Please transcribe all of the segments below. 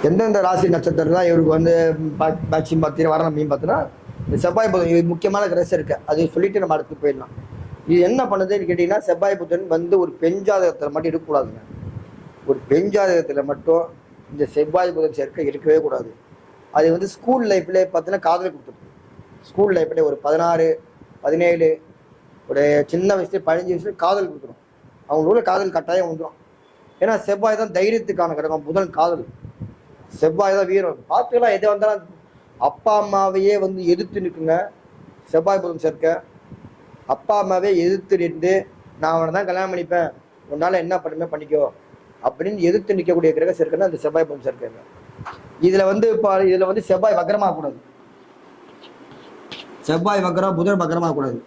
எந்தெந்த ராசி நட்சத்திரம் தான் இவருக்கு வந்து மேக்சிமம் பார்த்தீங்கன்னா வரணும் அப்படின்னு பார்த்தீங்கன்னா இந்த செவ்வாய் புதன் இது முக்கியமான கிரகம் இருக்கு. அது சொல்லிட்டு நம்ம அடுத்து போயிடலாம். இது என்ன பண்ணுதுன்னு கேட்டீங்கன்னா, செவ்வாய் புதன் வந்து ஒரு பெண் ஜாதகத்தில் மட்டும் இருக்கக்கூடாதுங்க. ஒரு பெண் ஜாதகத்தில் மட்டும் இந்த செவ்வாய் புதன் சேர்க்கை இருக்கவே கூடாது. அது வந்து ஸ்கூல் லைஃப்ல பார்த்தீங்கன்னா காதல் கொடுத்துருக்கு. ஸ்கூல் லைஃப்ல ஒரு 16, 17 ஒரு சின்ன வயசுல 15 வயசுல காதல் கொடுத்துரும். அவங்களோட காதல் கட்டாயம் வந்துடும். ஏன்னா செவ்வாய் தான் தைரியத்துக்கான கிரகம், புதன் காதல். செவ்வாய் தான் வீரம். பார்த்துக்கலாம், எது வந்தாலும் அப்பா அம்மாவையே வந்து எதிர்த்து நிற்குங்க செவ்வாய் புதன் சேர்க்க. அப்பா அம்மாவே எதிர்த்து நின்று நான் அவனை தான் கல்யாணம் பண்ணிப்பேன், உன்னால என்ன பண்ணுமே பண்ணிக்கோ அப்படின்னு எதிர்த்து நிற்கக்கூடிய கிரக சேர்க்கைன்னா அந்த செவ்வாய் புதன் சேர்க்கைங்க. இதுல வந்து இப்போ இதுல வந்து செவ்வாய் வக்கரமாக கூடாது. செவ்வாய் வக்கரம் புதன் வக்கரமாக கூடாது.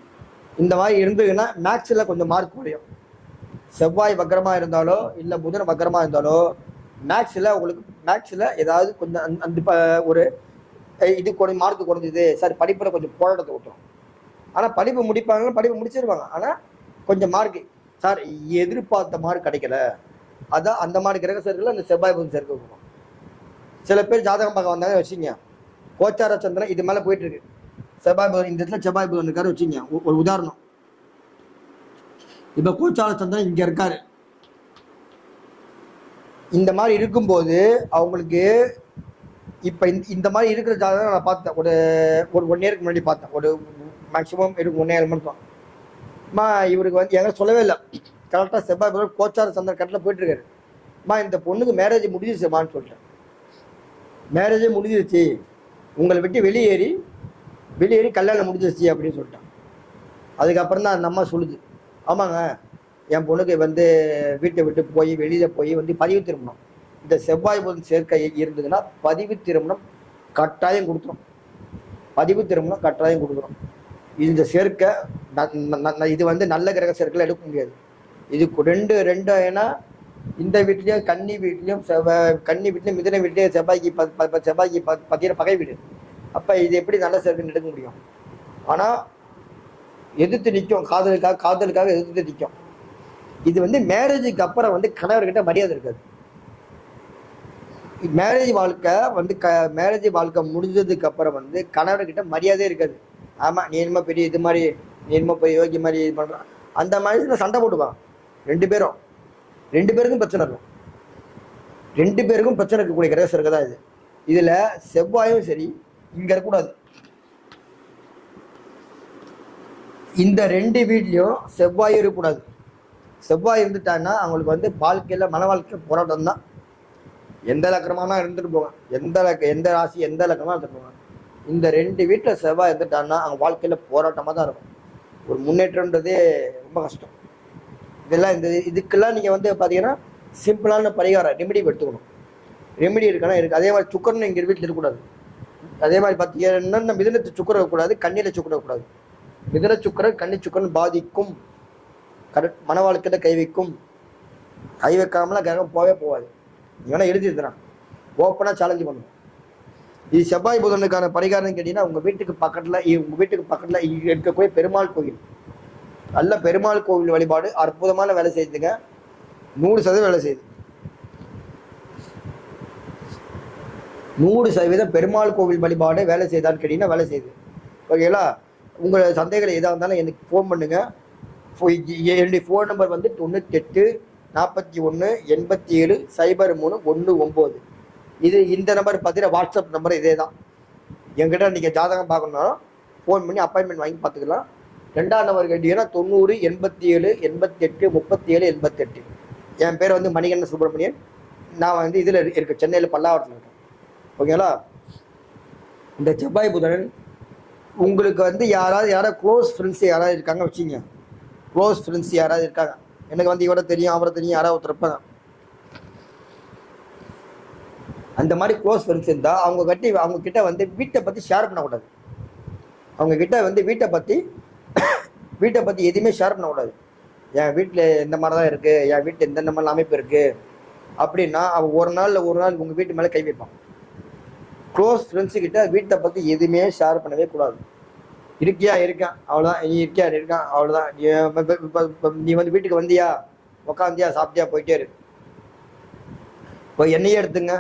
இந்த மாதிரி இருந்ததுன்னா மேக்ஸில் கொஞ்சம் மார்க் குறையும். செவ்வாய் வக்கரமாக இருந்தாலோ இல்லை புதன் வக்கரமாக இருந்தாலோ மேக்ஸில் ஏதாவது கொஞ்சம் அந்த ஒரு இது கொஞ்சம் மார்க் குறைஞ்சிது சார், படிப்பில் கொஞ்சம் போராட்டத்தை விட்டுரும். ஆனால் படிப்பு முடிச்சிருவாங்க. ஆனால் கொஞ்சம் மார்க் சார் எதிர்பார்த்த மார்க் கிடைக்கல. அதான் அந்த மாதிரி கிரக சேர்க்கையில் அந்த செவ்வாய் புதன் சேர்க்கை இருக்கும். சில பேர் ஜாதகம் பார்க்க வந்தாங்க வச்சுங்க, கோச்சார சந்திரன் இது மேலே போயிட்டு இருக்கு, செவ்வாய் புதன் இந்த இடத்துல செவ்வாய் புதன் இருக்காரு வச்சுங்க. ஒரு உதாரணம், இப்போ கோச்சார சந்திரன் இங்கே இருக்காரு. இந்த மாதிரி இருக்கும்போது அவங்களுக்கு இப்போ இந்த மாதிரி இருக்கிற ஜாதகம் நான் பார்த்தேன். ஒரு 1 இயருக்கு முன்னாடி பார்த்தேன். ஒரு மேக்ஸிமம் இருக்கும் 1 இயர் மட்டும். இவருக்கு வந்து எங்களை சொல்லவே இல்லை. கரெக்டாக செவ்வாய் புதன் கோச்சார சந்திரன் கரெக்டாக போயிட்டு இருக்காரு. இந்த பொண்ணுக்கு மேரேஜ் முடிஞ்சிருச்சுமான்னு சொல்லிட்டேன். மேரேஜே முடிஞ்சிருச்சு, உங்களை விட்டு வெளியேறி கல்யாணம் முடிஞ்சிருச்சு அப்படின்னு சொல்லிட்டேன். அதுக்கப்புறம் தான் அந்த அம்மா சொல்லுது, ஆமாங்க என் பொண்ணுக்கு வந்து வீட்டை விட்டு போய் வெளியில் போய் வந்து பதிவு திருமணம், இந்த செவ்வாய் புதன் சேர்க்கை இருந்ததுன்னா பதிவு திருமணம் கட்டாயம் கொடுத்துரும். இந்த சேர்க்கை இது வந்து நல்ல கிரக சேர்க்கையில் எடுக்க முடியாது. இது ரெண்டு ஏன்னா இந்த வீட்லேயும் கன்னி வீட்லேயும் மிதுன வீட்லேயும் செவ்வாய்க்கு பார்த்தீங்கன்னா பகை வீடு. அப்போ இது எப்படி நல்ல சேர்க்கைன்னு எடுக்க முடியும்? ஆனால் எதிர்த்து நிற்கும், காதலுக்காக எதிர்த்து நிற்கும். இது வந்து மேரேஜுக்கு அப்புறம் வந்து கணவர்கிட்ட மரியாதை இருக்காது. மேரேஜ் வாழ்க்கை முடிஞ்சதுக்கு அப்புறம் வந்து கணவர்கிட்ட மரியாதையே இருக்காது. ஆமாம் நீ என்னமோ பெரிய இது மாதிரி, நீ என்னமோ பெரிய யோகி மாதிரி இது பண்ணுறான் அந்த மாதிரி சண்டை போட்டுவாங்க. ரெண்டு பேருக்கும் பிரச்சனை இருக்கும். 2 பேருக்கும் பிரச்சனை இருக்கக்கூடிய கிரக சேர்க்கை தான் இது. இதில் செவ்வாயும் சரி இங்கே இருக்கக்கூடாது. இந்த 2 வீட்லேயும் செவ்வாயும் இருக்கக்கூடாது. செவ்வாய் இருந்துட்டாங்கன்னா அவங்களுக்கு வந்து வாழ்க்கையில் மன வாழ்க்கை போராட்டம் தான். எந்த லக்கணமாக இருந்துட்டு போவாங்க, எந்த ராசி எந்த லக்கணமாக இருந்துட்டு போவாங்க. இந்த 2 வீட்டில் செவ்வாய் இருந்துட்டாங்கன்னா அவங்க வாழ்க்கையில் போராட்டமாக தான் இருக்கும். ஒரு முன்னேற்றம்ன்றதே ரொம்ப கஷ்டம். இதுக்கெல்லாம் நீங்கள் வந்து பார்த்தீங்கன்னா சிம்பிளான பரிகாரம் ரெமெடி எடுத்துக்கணும். ரெமெடி இருக்குன்னா இருக்குது. அதே மாதிரி சுக்கரன் எங்கள் வீட்டில் இருக்கக்கூடாது. அதே மாதிரி பார்த்தீங்கன்னா மிதுனத்து சுக்கரம் இருக்கக்கூடாது, கண்ணியில் சுக்கரம் இருக்கக்கூடாது. மிதுன சுக்கரன் கன்னி சுக்கரன் பாதிக்கும். கரெக்ட். மன வாழ்க்கையில் கை வைக்காமலாம் கிரகம் போகாது. இவனா எழுதிருக்கிறான், ஓப்பனாக சேலஞ்சு பண்ணுவோம். இது செவ்வாய் புதனுக்கான பரிகாரம் கேட்டீங்கன்னா உங்கள் வீட்டுக்கு பக்கத்தில் இருக்கக்கூடிய பெருமாள் கோவில், நல்ல பெருமாள் கோவில் வழிபாடு அற்புதமான வேலை செய்யுதுங்க. 100% வேலை செய்யுது. 100% பெருமாள் கோவில் வழிபாடு வேலை செய்தான்னு கேட்டீங்கன்னா வேலை செய்யுது. ஓகேங்களா? உங்கள் சந்தேகங்கள் எதாக இருந்தாலும் எனக்கு ஃபோன் பண்ணுங்க. என்னுடைய ஃபோன் நம்பர் வந்து 98 41 87 03 19. இந்த நம்பர் பார்த்தீங்கன்னா வாட்ஸ்அப் நம்பர் இதே தான். என்கிட்ட நீங்கள் ஜாதகம் பார்க்கணுன்னாலும் ஃபோன் பண்ணி அப்பாயின்மெண்ட் வாங்கி பார்த்துக்கலாம். 2ஆம் நம்பர் கேட்டீங்கன்னா 90 87 88 37 88. என் பேர் வந்து மணிகண்டன் சுப்பிரமணியன். நான் வந்து இதில் இருக்கேன், சென்னையில் பல்லாவரத்தில் இருக்கேன். ஓகேங்களா? இந்த செவ்வாய் புதன் உங்களுக்கு வந்து யாராவது க்ளோஸ் ஃப்ரெண்ட்ஸ் யாராவது இருக்காங்க வச்சுங்க. க்ளோஸ் ஃப்ரெண்ட்ஸ் யாராவது இருக்காங்க, எனக்கு வந்து இவரை தெரியும் அவரை தெரியும் யாராவது ஒருத்தர் இருப்பாங்க. அந்த மாதிரி க்ளோஸ் ஃப்ரெண்ட்ஸ் இருந்தால் அவங்க கிட்ட வந்து வீட்டை பற்றி ஷேர் பண்ணக்கூடாது. அவங்க கிட்ட வந்து வீட்டை பற்றி எதுவுமே ஷேர் பண்ணக்கூடாது. என் வீட்டில் இந்த மாதிரி தான் இருக்குது, என் வீட்டில் இந்த மாதிரி அமைப்பு இருக்குது அப்படின்னா அவன் ஒரு நாள் உங்கள் வீட்டு மேலே கை வைப்பான். க்ளோஸ் ஃப்ரெண்ட்ஸு கிட்ட வீட்டை பற்றி எதுவுமே ஷேர் பண்ணவே கூடாது. இருக்கான் அவ்வளோதான், நீ இருக்கான் அவ்வளோதான். நீ வந்து வீட்டுக்கு வந்தியா, உக்காந்தியா, சாப்பிட்டியா, போயிட்டே இரு. இப்போ என்னையே எடுத்துங்க,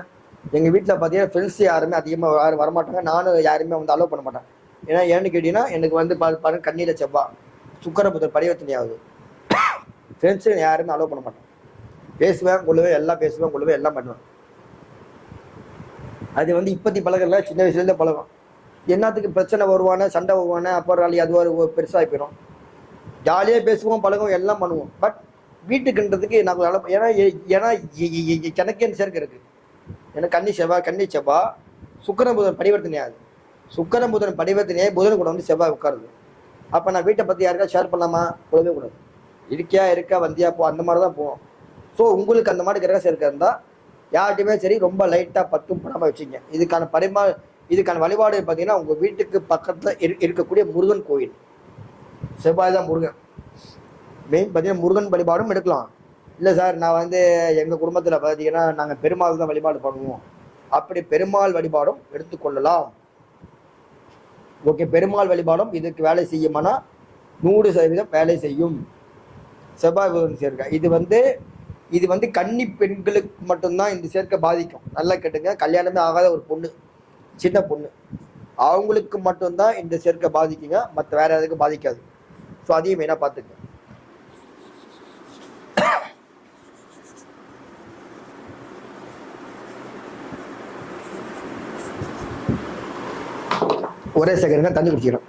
எங்கள் வீட்டில் பார்த்தீங்கன்னா ஃப்ரெண்ட்ஸ் யாருமே அதிகமாக யாரும் வரமாட்டாங்க. நானும் யாருமே வந்து அலோவ் பண்ண மாட்டேன். ஏன்னா ஏன்னு கேட்டிங்கன்னா எனக்கு வந்து பாருங்க கண்ணியில் செவ்வாய், சுக்கிர புதன் பரிவர்த்தனை ஆகுது. ஃப்ரெண்ட்ஸு யாருமே அலோவ் பண்ண மாட்டேன். பேசுவேன் கொள்ளுவேன், எல்லாம் பேசுவேன் கொள்ளுவேன், எல்லாம் பண்ணுவேன். அது வந்து இப்போத்தி பழகல, சின்ன வயசுலேருந்தே பழகம். என்னத்துக்கு பிரச்சனை வருவானே, சண்டை வருவானே, அப்புறம் அது ஒரு பெருசாக போயிடும். ஜாலியாக பேசுவோம், பழகும், எல்லாம் பண்ணுவோம். பட் வீட்டுக்குன்றதுக்கு நான் ஏன்னா ஏன்னா எனக்கே சேர்க்கை இருக்குது. ஏன்னா கன்னி செவ்வாய் சுக்கிரன் புதன் பரிவர்த்தனை ஆகுது. சுக்கிரன் புதன் பரிவர்த்தனையே புதன் கூட வந்து செவ்வாய் உட்காருது. அப்போ நான் வீட்டை பற்றி யாருக்கா ஷேர் பண்ணலாமா? போகவே கூடாது. இருக்கா வந்தியா போ, அந்த மாதிரி தான் போவோம். ஸோ உங்களுக்கு அந்த மாதிரி கிரக சேர்க்கை இருந்தால் யார்கிட்டையுமே சரி ரொம்ப லைட்டாக பட்டும் படாமல் வச்சுங்க. இதுக்கான வழிபாடு பார்த்தீங்கன்னா உங்கள் வீட்டுக்கு பக்கத்தில் இருக்கக்கூடிய முருகன் கோயில். செவ்வாய் தான் முருகன் மெயின். பார்த்தீங்கன்னா முருகன் வழிபாடும் எடுக்கலாம். இல்லை சார் நான் வந்து எங்கள் குடும்பத்தில் பார்த்தீங்கன்னா நாங்கள் பெருமாள் தான் வழிபாடு பண்ணுவோம், அப்படி பெருமாள் வழிபாடும் எடுத்துக்கொள்ளலாம். ஓகே, பெருமாள் வழிபாடும் இதுக்கு வேலை செய்யுமானா 100% வேலை செய்யும். செவ்வாய் புதன் சேர்க்கை இது வந்து கன்னி பெண்களுக்கு மட்டும்தான் இந்த சேர்க்கை பாதிக்கும். நல்லா கேட்டுங்க, கல்யாணமே ஆகாத ஒரு பொண்ணு, சின்ன பொண்ணு, அவங்களுக்கு மட்டும்தான் இந்த சேர்க்கை பாதிக்குங்க, மற்ற வேற எதுக்கும் பாதிக்காது. ஸோ அதையும் மெயினாக பார்த்துங்க. ஒரே செகண்ட்ங்க, தண்ணி குடிச்சிக்கிறேன்.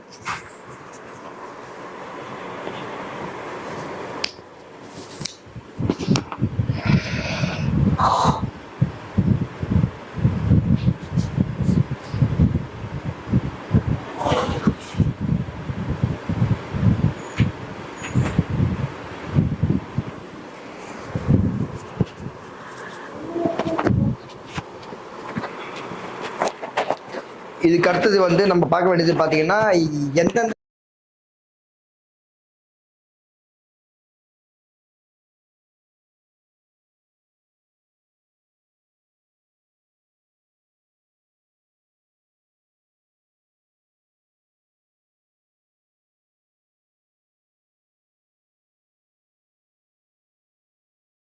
இதுக்கு அடுத்தது வந்து நம்ம பார்க்க வேண்டியது பார்த்தீங்கன்னா எந்தெந்த